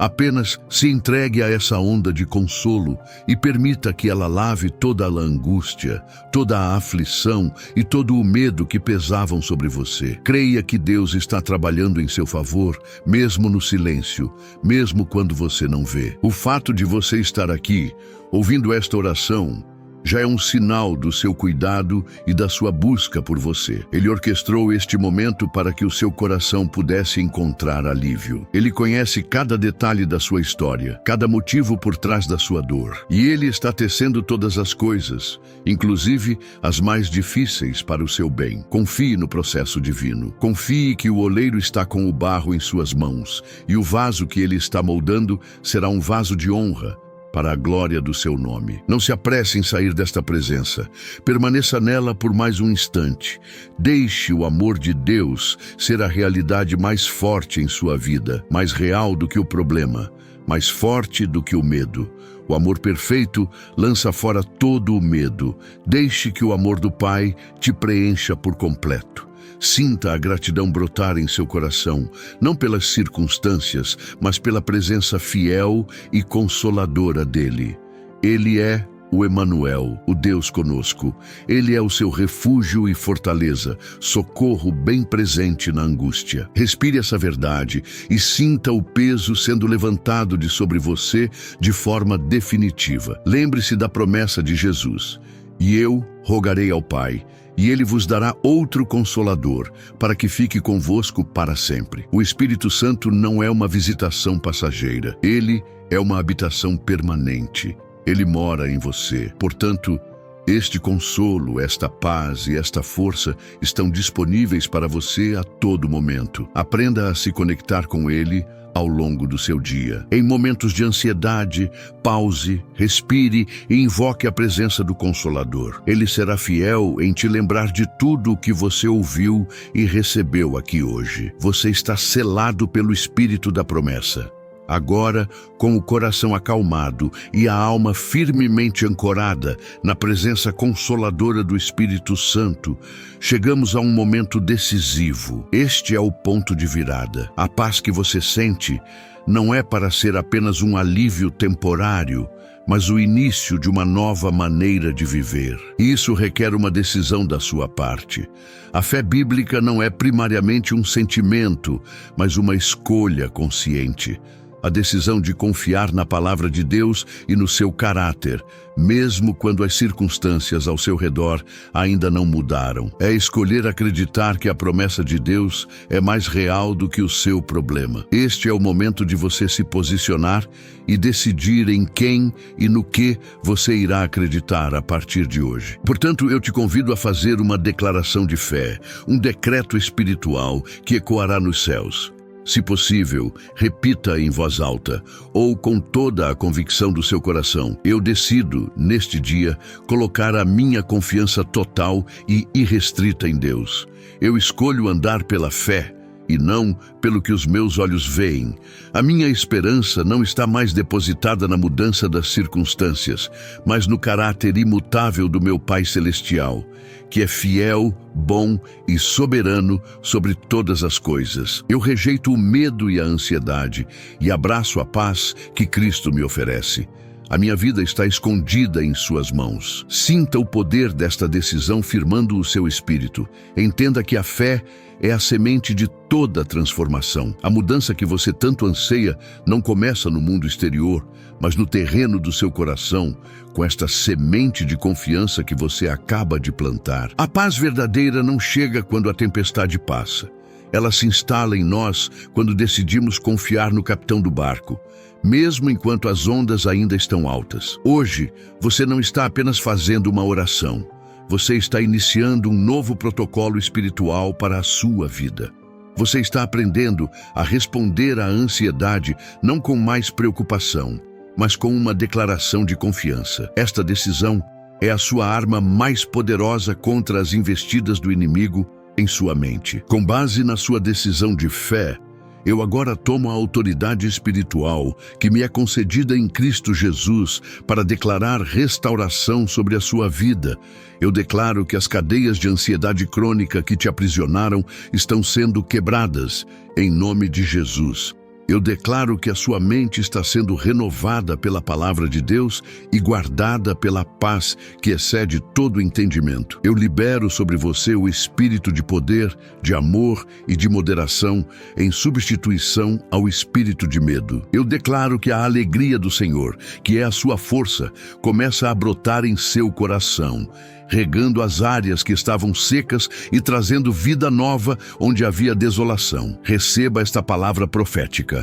Apenas se entregue a essa onda de consolo e permita que ela lave toda a angústia, toda a aflição e todo o medo que pesavam sobre você. Creia que Deus está trabalhando em seu favor, mesmo no silêncio, mesmo quando você não vê. O fato de você estar aqui, ouvindo esta oração, já é um sinal do seu cuidado e da sua busca por você. Ele orquestrou este momento para que o seu coração pudesse encontrar alívio. Ele conhece cada detalhe da sua história, cada motivo por trás da sua dor. E Ele está tecendo todas as coisas, inclusive as mais difíceis, para o seu bem. Confie no processo divino. Confie que o oleiro está com o barro em suas mãos, e o vaso que Ele está moldando será um vaso de honra, para a glória do seu nome. Não se apresse em sair desta presença. Permaneça nela por mais um instante. Deixe o amor de Deus ser a realidade mais forte em sua vida, mais real do que o problema, mais forte do que o medo. O amor perfeito lança fora todo o medo. Deixe que o amor do Pai te preencha por completo. Sinta a gratidão brotar em seu coração, não pelas circunstâncias, mas pela presença fiel e consoladora dele. Ele é o Emanuel, o Deus conosco. Ele é o seu refúgio e fortaleza, socorro bem presente na angústia. Respire essa verdade e sinta o peso sendo levantado de sobre você de forma definitiva. Lembre-se da promessa de Jesus: e eu rogarei ao Pai, e Ele vos dará outro Consolador, para que fique convosco para sempre. O Espírito Santo não é uma visitação passageira. Ele é uma habitação permanente. Ele mora em você. Portanto, este consolo, esta paz e esta força estão disponíveis para você a todo momento. Aprenda a se conectar com Ele ao longo do seu dia. Em momentos de ansiedade, pause, respire e invoque a presença do Consolador. Ele será fiel em te lembrar de tudo o que você ouviu e recebeu aqui hoje. Você está selado pelo Espírito da promessa. Agora, com o coração acalmado e a alma firmemente ancorada na presença consoladora do Espírito Santo, chegamos a um momento decisivo. Este é o ponto de virada. A paz que você sente não é para ser apenas um alívio temporário, mas o início de uma nova maneira de viver. Isso requer uma decisão da sua parte. A fé bíblica não é primariamente um sentimento, mas uma escolha consciente. A decisão de confiar na palavra de Deus e no seu caráter, mesmo quando as circunstâncias ao seu redor ainda não mudaram. É escolher acreditar que a promessa de Deus é mais real do que o seu problema. Este é o momento de você se posicionar e decidir em quem e no que você irá acreditar a partir de hoje. Portanto, eu te convido a fazer uma declaração de fé, um decreto espiritual que ecoará nos céus. Se possível, repita em voz alta ou com toda a convicção do seu coração: eu decido, neste dia, colocar a minha confiança total e irrestrita em Deus. Eu escolho andar pela fé e não pelo que os meus olhos veem. A minha esperança não está mais depositada na mudança das circunstâncias, mas no caráter imutável do meu Pai Celestial, que é fiel, bom e soberano sobre todas as coisas. Eu rejeito o medo e a ansiedade e abraço a paz que Cristo me oferece. A minha vida está escondida em suas mãos. Sinta o poder desta decisão firmando o seu espírito. Entenda que a fé é a semente de toda transformação. A mudança que você tanto anseia não começa no mundo exterior, mas no terreno do seu coração, com esta semente de confiança que você acaba de plantar. A paz verdadeira não chega quando a tempestade passa. Ela se instala em nós quando decidimos confiar no capitão do barco, mesmo enquanto as ondas ainda estão altas. Hoje, você não está apenas fazendo uma oração. Você está iniciando um novo protocolo espiritual para a sua vida. Você está aprendendo a responder à ansiedade não com mais preocupação, mas com uma declaração de confiança. Esta decisão é a sua arma mais poderosa contra as investidas do inimigo em sua mente. Com base na sua decisão de fé, eu agora tomo a autoridade espiritual que me é concedida em Cristo Jesus para declarar restauração sobre a sua vida. Eu declaro que as cadeias de ansiedade crônica que te aprisionaram estão sendo quebradas, em nome de Jesus. Eu declaro que a sua mente está sendo renovada pela palavra de Deus e guardada pela paz que excede todo entendimento. Eu libero sobre você o espírito de poder, de amor e de moderação em substituição ao espírito de medo. Eu declaro que a alegria do Senhor, que é a sua força, começa a brotar em seu coração, regando as áreas que estavam secas e trazendo vida nova onde havia desolação. Receba esta palavra profética.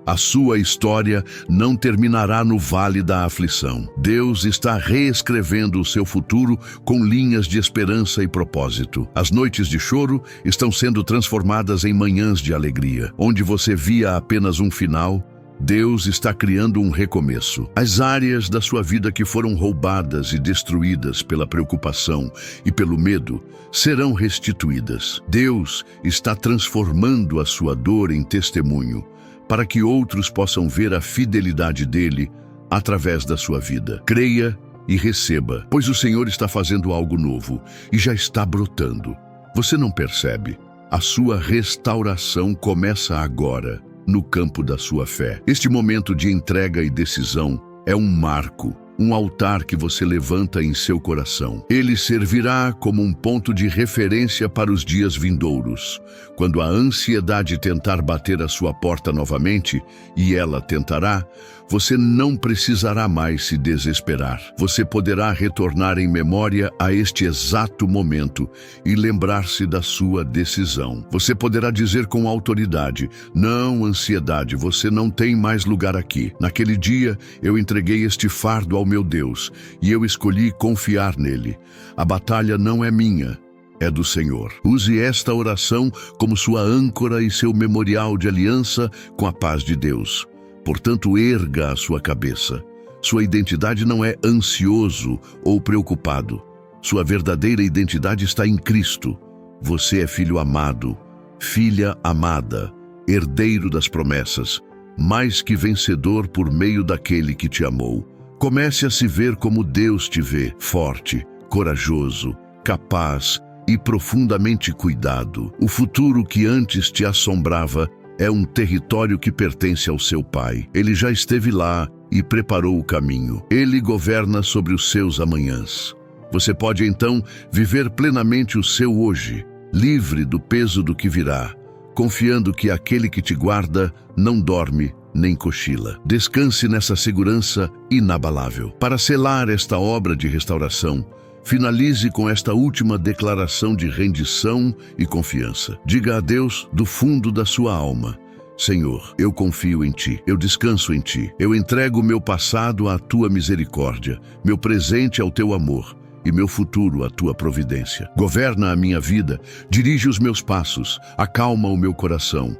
A sua história não terminará no vale da aflição. Deus está reescrevendo o seu futuro com linhas de esperança e propósito. As noites de choro estão sendo transformadas em manhãs de alegria. Onde você via apenas um final, Deus está criando um recomeço. As áreas da sua vida que foram roubadas e destruídas pela preocupação e pelo medo serão restituídas. Deus está transformando a sua dor em testemunho, para que outros possam ver a fidelidade dele através da sua vida. Creia e receba, pois o Senhor está fazendo algo novo e já está brotando. Você não percebe? A sua restauração começa agora, no campo da sua fé. Este momento de entrega e decisão é um marco, um altar que você levanta em seu coração. Ele servirá como um ponto de referência para os dias vindouros, quando a ansiedade tentar bater à sua porta novamente, e ela tentará, você não precisará mais se desesperar. Você poderá retornar em memória a este exato momento e lembrar-se da sua decisão. Você poderá dizer com autoridade: não, ansiedade, você não tem mais lugar aqui. Naquele dia, eu entreguei este fardo ao meu Deus e eu escolhi confiar nele. A batalha não é minha, é do Senhor. Use esta oração como sua âncora e seu memorial de aliança com a paz de Deus. Portanto, erga a sua cabeça. Sua identidade não é ansioso ou preocupado. Sua verdadeira identidade está em Cristo. Você é filho amado, filha amada, herdeiro das promessas, mais que vencedor por meio daquele que te amou. Comece a se ver como Deus te vê, forte, corajoso, capaz e profundamente cuidado. O futuro que antes te assombrava é um território que pertence ao seu Pai. Ele já esteve lá e preparou o caminho. Ele governa sobre os seus amanhãs. Você pode então viver plenamente o seu hoje, livre do peso do que virá, confiando que aquele que te guarda não dorme nem cochila. Descanse nessa segurança inabalável. Para selar esta obra de restauração, finalize com esta última declaração de rendição e confiança. Diga a Deus do fundo da sua alma: Senhor, eu confio em Ti, eu descanso em Ti, eu entrego o meu passado à Tua misericórdia, meu presente ao Teu amor e meu futuro à Tua providência. Governa a minha vida, dirige os meus passos, acalma o meu coração.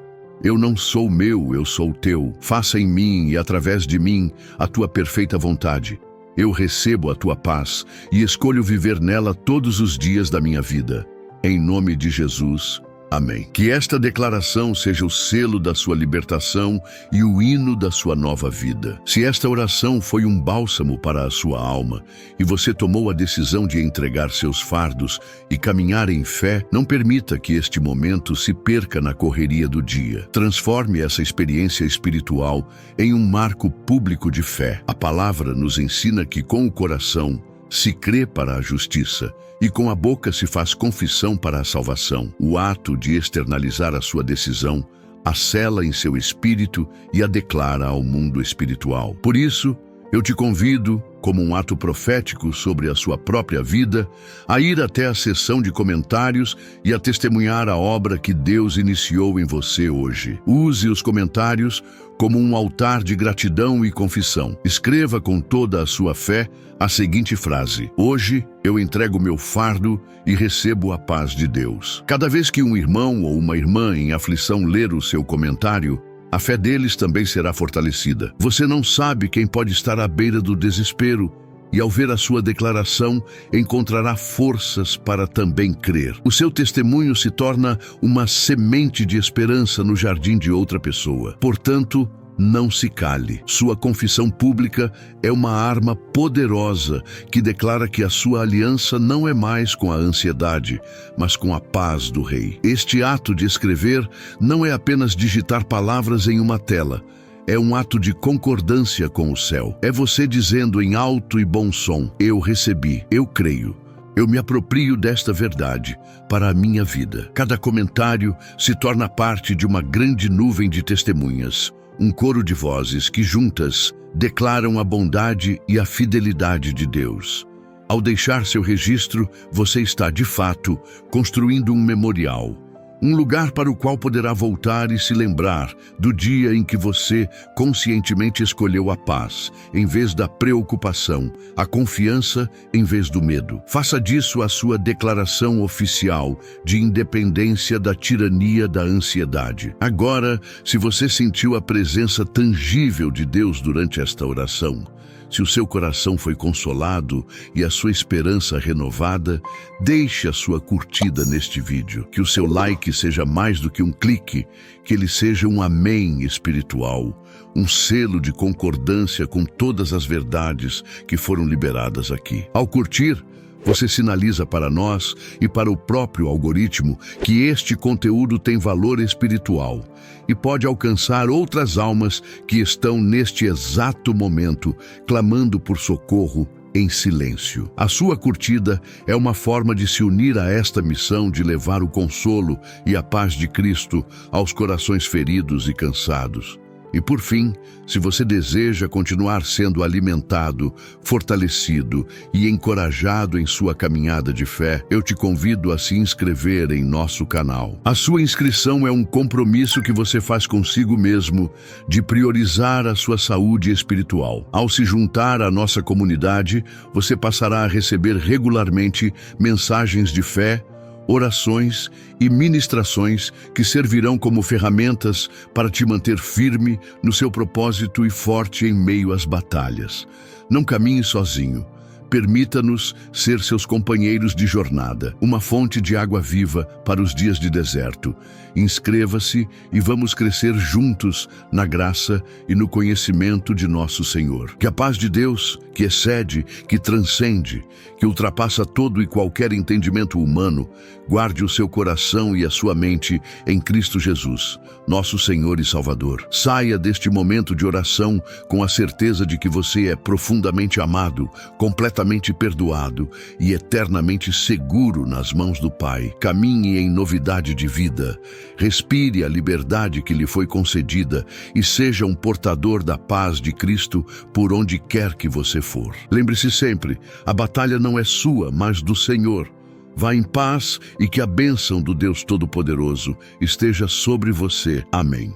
Eu não sou meu, eu sou Teu. Faça em mim e através de mim a Tua perfeita vontade. Eu recebo a Tua paz e escolho viver nela todos os dias da minha vida. Em nome de Jesus. Amém. Que esta declaração seja o selo da sua libertação e o hino da sua nova vida. Se esta oração foi um bálsamo para a sua alma e você tomou a decisão de entregar seus fardos e caminhar em fé, não permita que este momento se perca na correria do dia. Transforme essa experiência espiritual em um marco público de fé. A palavra nos ensina que com o coração se crê para a justiça e com a boca se faz confissão para a salvação. O ato de externalizar a sua decisão a sela em seu espírito e a declara ao mundo espiritual. Por isso, eu te convido, como um ato profético sobre a sua própria vida, a ir até a seção de comentários e a testemunhar a obra que Deus iniciou em você hoje. Use os comentários como um altar de gratidão e confissão. Escreva com toda a sua fé a seguinte frase: hoje eu entrego meu fardo e recebo a paz de Deus. Cada vez que um irmão ou uma irmã em aflição ler o seu comentário, a fé deles também será fortalecida. Você não sabe quem pode estar à beira do desespero e, ao ver a sua declaração, encontrará forças para também crer. O seu testemunho se torna uma semente de esperança no jardim de outra pessoa. Portanto, não se cale. Sua confissão pública é uma arma poderosa que declara que a sua aliança não é mais com a ansiedade, mas com a paz do Rei. Este ato de escrever não é apenas digitar palavras em uma tela. É um ato de concordância com o céu. É você dizendo em alto e bom som: eu recebi, eu creio. Eu me aproprio desta verdade para a minha vida. Cada comentário se torna parte de uma grande nuvem de testemunhas. Um coro de vozes que juntas declaram a bondade e a fidelidade de Deus. Ao deixar seu registro, você está, de fato, construindo um memorial. Um lugar para o qual poderá voltar e se lembrar do dia em que você conscientemente escolheu a paz, em vez da preocupação, a confiança em vez do medo. Faça disso a sua declaração oficial de independência da tirania da ansiedade. Agora, se você sentiu a presença tangível de Deus durante esta oração, se o seu coração foi consolado e a sua esperança renovada, deixe a sua curtida neste vídeo. Que o seu like seja mais do que um clique, que ele seja um amém espiritual, um selo de concordância com todas as verdades que foram liberadas aqui. Ao curtir, você sinaliza para nós e para o próprio algoritmo que este conteúdo tem valor espiritual e pode alcançar outras almas que estão neste exato momento clamando por socorro em silêncio. A sua curtida é uma forma de se unir a esta missão de levar o consolo e a paz de Cristo aos corações feridos e cansados. E por fim, se você deseja continuar sendo alimentado, fortalecido e encorajado em sua caminhada de fé, eu te convido a se inscrever em nosso canal. A sua inscrição é um compromisso que você faz consigo mesmo de priorizar a sua saúde espiritual. Ao se juntar à nossa comunidade, você passará a receber regularmente mensagens de fé, orações e ministrações que servirão como ferramentas para te manter firme no seu propósito e forte em meio às batalhas. Não caminhe sozinho. Permita-nos ser seus companheiros de jornada, uma fonte de água viva para os dias de deserto. Inscreva-se e vamos crescer juntos na graça e no conhecimento de nosso Senhor. Que a paz de Deus, que excede, que transcende, que ultrapassa todo e qualquer entendimento humano, guarde o seu coração e a sua mente em Cristo Jesus, nosso Senhor e Salvador. Saia deste momento de oração com a certeza de que você é profundamente amado, completamente perdoado e eternamente seguro nas mãos do Pai. Caminhe em novidade de vida, respire a liberdade que lhe foi concedida e seja um portador da paz de Cristo por onde quer que você for. Lembre-se sempre, a batalha não é sua, mas do Senhor. Vá em paz e que a bênção do Deus Todo-Poderoso esteja sobre você. Amém.